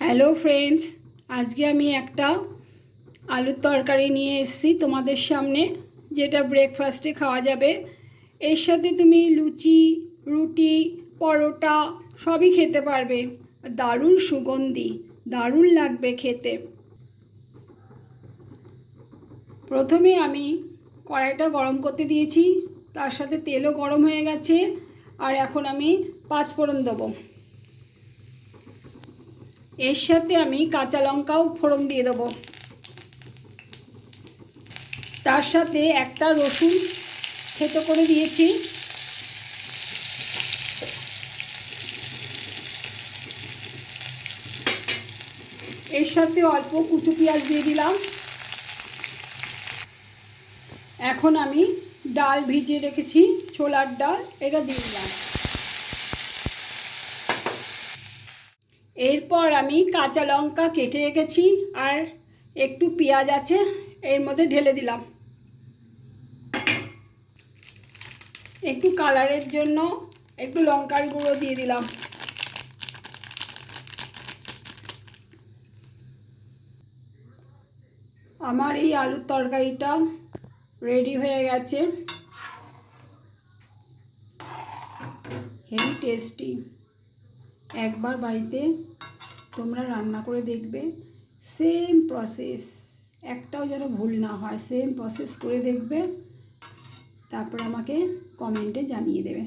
Hello friends, আজকে আমি একটা আলুর তরকারি নিয়ে এসেছি তোমাদের সামনে, যেটা ব্রেকফাস্টে খাওয়া যাবে। এর সাথে তুমি লুচি, রুটি, পরোটা সবই খেতে পারবে। দারুণ সুগন্ধি, দারুণ লাগবে খেতে। প্রথমে আমি কড়াইটা গরম করতে দিয়েছি, তার সাথে তেলও গরম হয়ে গেছে। আর এখন আমি পাঁচফোড়ন দেবো। এর সাথে আমি কাঁচা লঙ্কাও ফোড়ন দিয়ে দেবো। তার সাথে একটা রসুন থেতো করে দিয়েছি। এর সাথে অল্প কুচো পেঁয়াজ দিয়ে দিলাম। এখন আমি ডাল ভিজিয়ে রেখেছি, ছোলার ডাল, এটা দিয়ে দিলাম। এরপর আমি কাঁচা লঙ্কা কেটে রেখেছি আর একটু পেঁয়াজ আছে, এর মধ্যে ঢেলে দিলাম। একটু কালারের জন্য একটু লঙ্কার গুঁড়ো দিয়ে দিলাম। আমার এই আলুর তরকারিটা রেডি হয়ে গেছে। Heavy tasty. একবার বাড়িতে তোমরা রান্না করে দেখবে, সেম প্রসেস, একটাও যেন ভুল না হয়। সেম প্রসেস করে দেখবে, তারপর আমাকে কমেন্টে জানিয়ে দেবে।